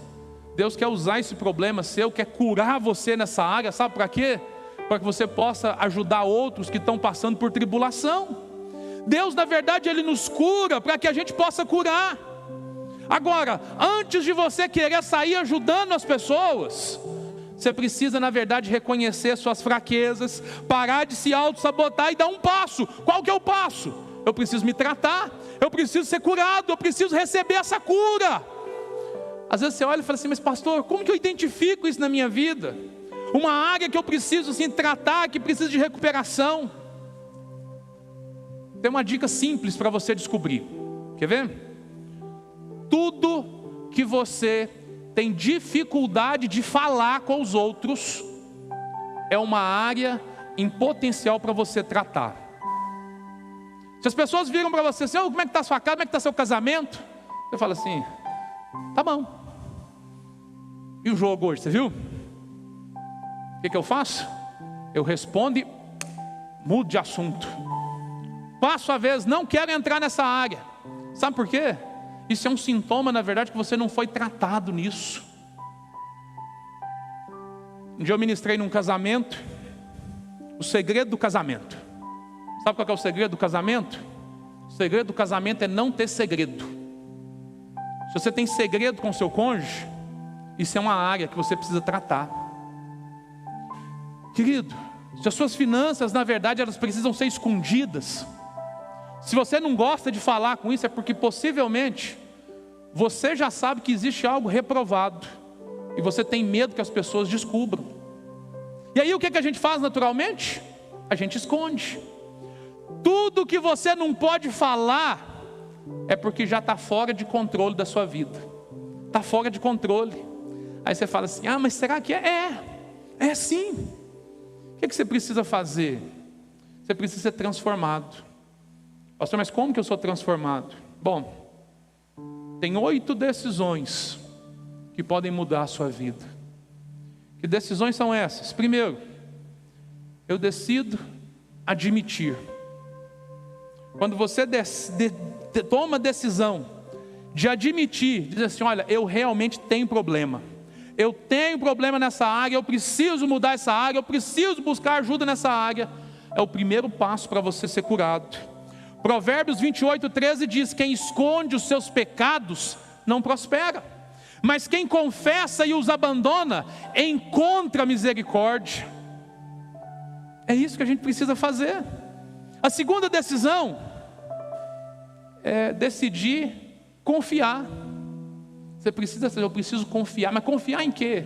Deus quer usar esse problema seu, quer curar você nessa área, sabe para quê? Para que você possa ajudar outros que estão passando por tribulação. Deus, na verdade, Ele nos cura para que a gente possa curar. Agora, antes de você querer sair ajudando as pessoas, você precisa, na verdade, reconhecer suas fraquezas, parar de se auto-sabotar e dar um passo. Qual que é o passo? Eu preciso me tratar, eu preciso ser curado, eu preciso receber essa cura. Às vezes você olha e fala assim: mas pastor, como que eu identifico isso na minha vida? Uma área que eu preciso assim, tratar, que precisa de recuperação. Tem uma dica simples para você descobrir. Quer ver? Tudo que você tem dificuldade de falar com os outros é uma área em potencial para você tratar. Se as pessoas viram para você assim: como é que está a sua casa, como é que está seu casamento? Você fala assim: tá bom. E o jogo hoje, você viu? O que eu faço? Eu respondo e mudo de assunto. Passo a vez, não quero entrar nessa área. Sabe por quê? Isso é um sintoma, na verdade, que você não foi tratado nisso. Um dia eu ministrei num casamento, o segredo do casamento. Sabe qual que é o segredo do casamento? O segredo do casamento é não ter segredo. Se você tem segredo com o seu cônjuge, isso é uma área que você precisa tratar. Querido, se as suas finanças, na verdade, elas precisam ser escondidas, se você não gosta de falar com isso, é porque possivelmente você já sabe que existe algo reprovado, e você tem medo que as pessoas descubram. E aí o que a gente faz naturalmente? A gente esconde. Tudo que você não pode falar, é porque já está fora de controle da sua vida. Está fora de controle. Aí você fala assim, mas será que é? É sim. O que você precisa fazer? Você precisa ser transformado. Pastor, mas como que eu sou transformado? Bom, tem 8 decisões que podem mudar a sua vida. Que decisões são essas? Primeiro, eu decido admitir. Quando você toma a decisão de admitir, diz assim, olha, eu realmente tenho problema. Eu tenho problema nessa área, eu preciso mudar essa área, eu preciso buscar ajuda nessa área. É o primeiro passo para você ser curado. Provérbios 28:13 diz, quem esconde os seus pecados não prospera, mas quem confessa e os abandona, encontra misericórdia. É isso que a gente precisa fazer. A segunda decisão é decidir confiar. Você precisa dizer, eu preciso confiar, mas confiar em quê?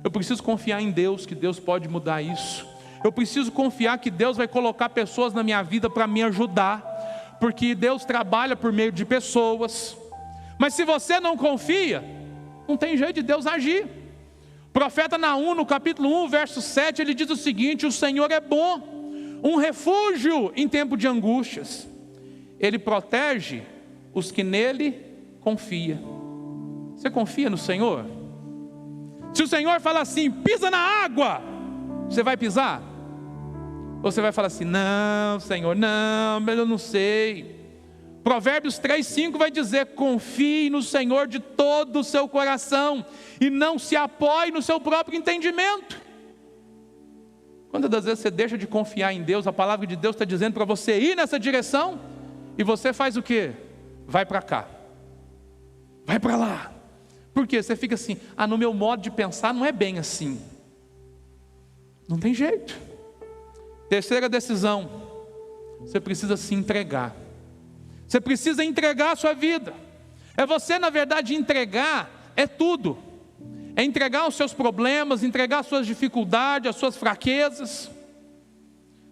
Eu preciso confiar em Deus, que Deus pode mudar isso. Eu preciso confiar que Deus vai colocar pessoas na minha vida para me ajudar, porque Deus trabalha por meio de pessoas. Mas se você não confia, não tem jeito de Deus agir. O profeta Naum, no capítulo 1, verso 7, ele diz o seguinte, o Senhor é bom, um refúgio em tempo de angústias. Ele protege os que nele confiam. Você confia no Senhor? Se o Senhor fala assim, pisa na água, você vai pisar? Ou você vai falar assim, não Senhor, não, mas eu não sei. Provérbios 3:5 vai dizer, confie no Senhor de todo o seu coração, e não se apoie no seu próprio entendimento. Quantas das vezes você deixa de confiar em Deus, a palavra de Deus está dizendo para você ir nessa direção, e você faz o quê? Vai para cá, vai para lá. Por quê? Você fica assim, no meu modo de pensar não é bem assim. Não tem jeito. Terceira decisão, você precisa se entregar. Você precisa entregar a sua vida. É você, na verdade, entregar é tudo. É entregar os seus problemas, entregar as suas dificuldades, as suas fraquezas.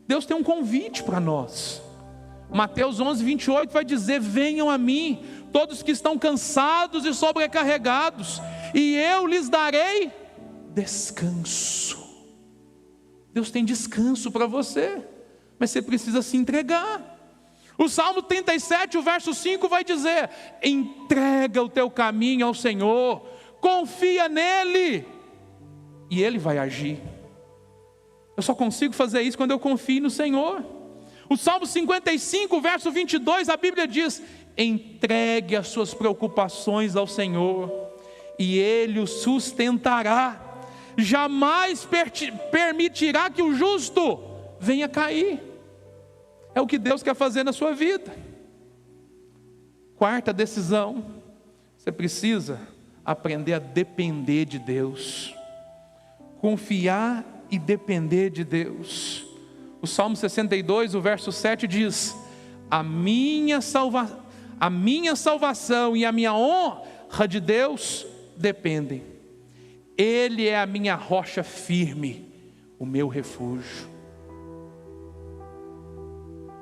Deus tem um convite para nós. Mateus 11:28 vai dizer, venham a mim, todos que estão cansados e sobrecarregados, e eu lhes darei descanso. Deus tem descanso para você, mas você precisa se entregar. O Salmo 37, o verso 5 vai dizer, entrega o teu caminho ao Senhor, confia nele, e ele vai agir. Eu só consigo fazer isso quando eu confio no Senhor. O Salmo 55, verso 22, a Bíblia diz, entregue as suas preocupações ao Senhor, e Ele o sustentará, jamais permitirá que o justo venha cair. É o que Deus quer fazer na sua vida. Quarta decisão, você precisa aprender a depender de Deus, confiar e depender de Deus. O Salmo 62, o verso 7 diz, a minha salvação e a minha honra de Deus dependem. Ele é a minha rocha firme, o meu refúgio.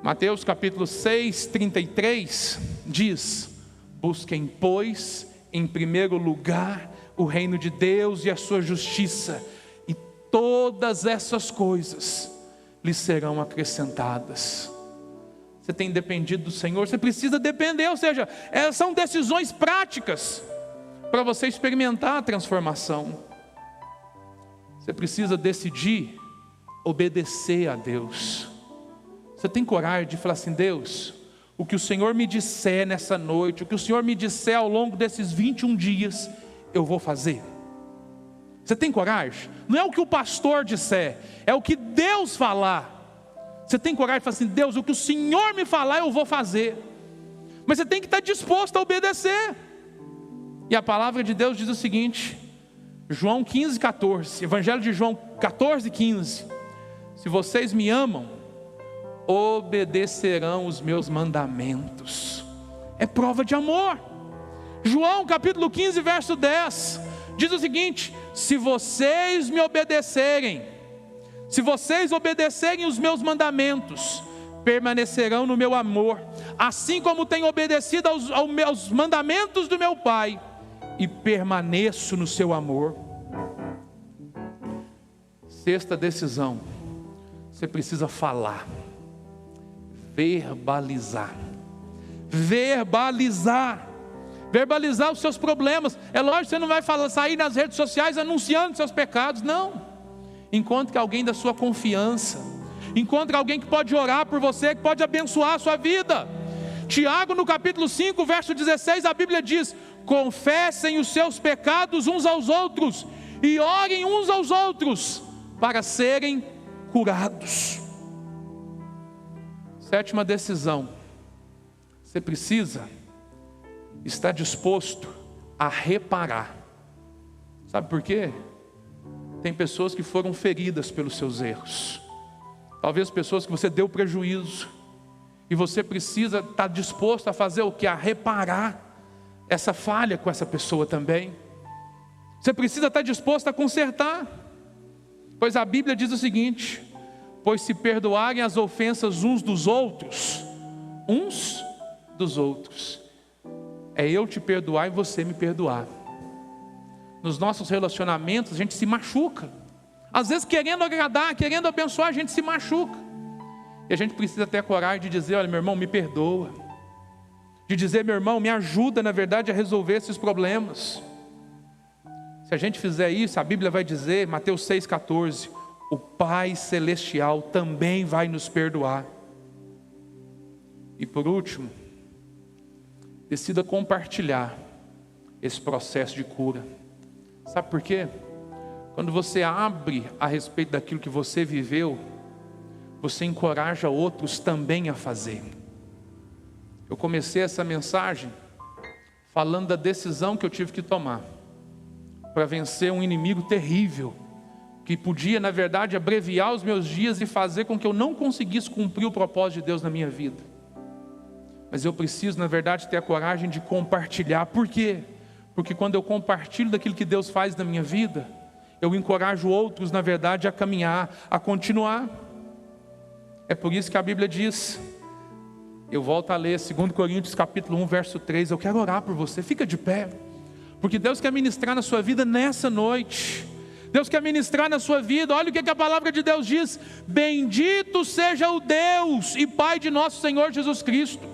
Mateus capítulo 6, 33 diz, busquem, pois, em primeiro lugar o reino de Deus e a sua justiça, e todas essas coisas lhes serão acrescentadas. Você tem dependido do Senhor? Você precisa depender, ou seja, são decisões práticas para você experimentar a transformação. Você precisa decidir obedecer a Deus. Você tem coragem de falar assim, Deus, o que o Senhor me disser nessa noite, o que o Senhor me disser ao longo desses 21 dias, eu vou fazer? Você tem coragem? Não é o que o pastor disser, é o que Deus falar. Você tem coragem de falar assim, Deus, o que o Senhor me falar eu vou fazer. Mas você tem que estar disposto a obedecer. E a palavra de Deus diz o seguinte, João 15:14, Evangelho de João 14:15, se vocês me amam, obedecerão os meus mandamentos. É prova de amor. João capítulo 15, verso 10, diz o seguinte: se vocês me obedecerem, se vocês obedecerem os meus mandamentos, permanecerão no meu amor, assim como tenho obedecido aos mandamentos do meu Pai, e permaneço no seu amor. Sexta decisão: você precisa falar, verbalizar os seus problemas. É lógico que você não vai sair nas redes sociais anunciando seus pecados, não. Encontre alguém da sua confiança, encontre alguém que pode orar por você, que pode abençoar a sua vida. Tiago no capítulo 5, verso 16, a Bíblia diz: confessem os seus pecados uns aos outros, e orem uns aos outros, para serem curados. Sétima decisão: você precisa estar disposto a reparar. Sabe por quê? Tem pessoas que foram feridas pelos seus erros, talvez pessoas que você deu prejuízo, e você precisa estar disposto a fazer o que? A reparar essa falha com essa pessoa também. Você precisa estar disposto a consertar, pois a Bíblia diz o seguinte: pois se perdoarem as ofensas uns dos outros, é eu te perdoar e você me perdoar. Nos nossos relacionamentos a gente se machuca, às vezes querendo agradar, querendo abençoar, a gente se machuca, e a gente precisa ter a coragem de dizer: olha, meu irmão, me perdoa, de dizer: meu irmão, me ajuda na verdade a resolver esses problemas. Se a gente fizer isso, a Bíblia vai dizer, Mateus 6,14, o Pai Celestial também vai nos perdoar. E por último, decida compartilhar esse processo de cura. Sabe por quê? Quando você abre a respeito daquilo que você viveu, você encoraja outros também a fazer. Eu comecei essa mensagem falando da decisão que eu tive que tomar para vencer um inimigo terrível, que podia, na verdade, abreviar os meus dias e fazer com que eu não conseguisse cumprir o propósito de Deus na minha vida. Mas eu preciso, na verdade, ter a coragem de compartilhar. Por quê? Porque quando eu compartilho daquilo que Deus faz na minha vida, eu encorajo outros, na verdade, a caminhar, a continuar. É por isso que a Bíblia diz, eu volto a ler 2 Coríntios capítulo 1, verso 3, eu quero orar por você, fica de pé, porque Deus quer ministrar na sua vida nessa noite. Deus quer ministrar na sua vida. Olha o que a palavra de Deus diz: bendito seja o Deus e Pai de nosso Senhor Jesus Cristo,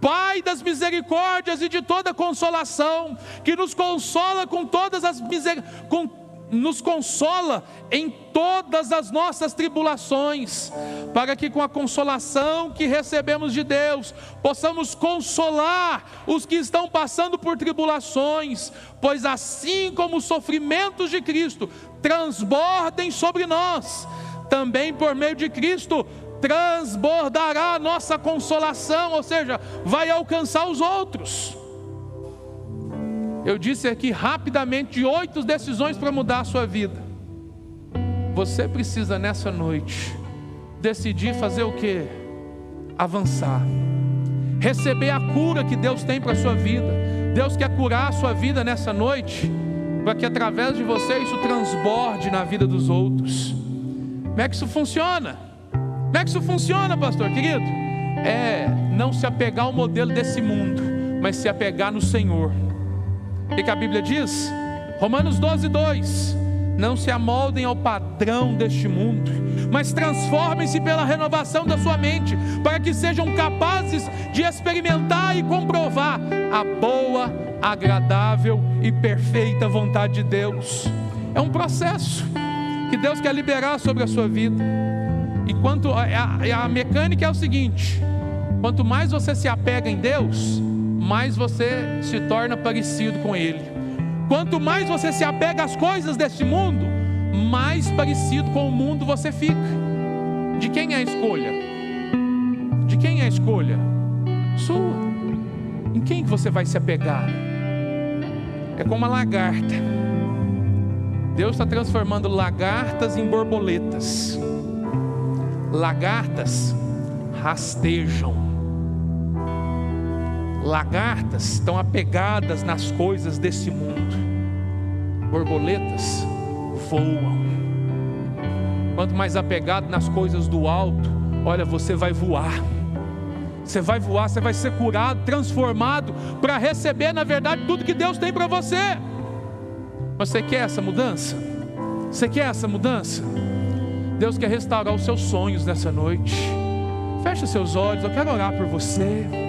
Pai das misericórdias e de toda consolação, que nos consola nos consola em todas as nossas tribulações, para que com a consolação que recebemos de Deus, possamos consolar os que estão passando por tribulações, pois assim como os sofrimentos de Cristo transbordem sobre nós, também por meio de Cristo transbordará a nossa consolação, ou seja, vai alcançar os outros. Eu disse aqui rapidamente de 8 decisões para mudar a sua vida. Você precisa nessa noite decidir fazer o quê? Avançar, receber a cura que Deus tem para a sua vida. Deus quer curar a sua vida nessa noite, para que através de você isso transborde na vida dos outros. Como é que isso funciona? Como é que isso funciona, pastor querido? É não se apegar ao modelo desse mundo, mas se apegar no Senhor. O que a Bíblia diz? Romanos 12:2, não se amoldem ao padrão deste mundo, mas transformem-se pela renovação da sua mente, para que sejam capazes de experimentar e comprovar a boa, agradável e perfeita vontade de Deus. É um processo que Deus quer liberar sobre a sua vida. E quanto a mecânica é o seguinte: quanto mais você se apega em Deus, mais você se torna parecido com Ele. Quanto mais você se apega às coisas deste mundo, mais parecido com o mundo você fica. De quem é a escolha? De quem é a escolha? Sua. Em quem você vai se apegar? É como uma lagarta. Deus está transformando lagartas em borboletas. Lagartas rastejam. Lagartas estão apegadas nas coisas desse mundo. Borboletas voam. Quanto mais apegado nas coisas do alto, olha, você vai voar. Você vai voar, você vai ser curado, transformado, para receber, na verdade, tudo que Deus tem para você. Você quer essa mudança? Você quer essa mudança? Deus quer restaurar os seus sonhos nessa noite. Feche seus olhos, eu quero orar por você.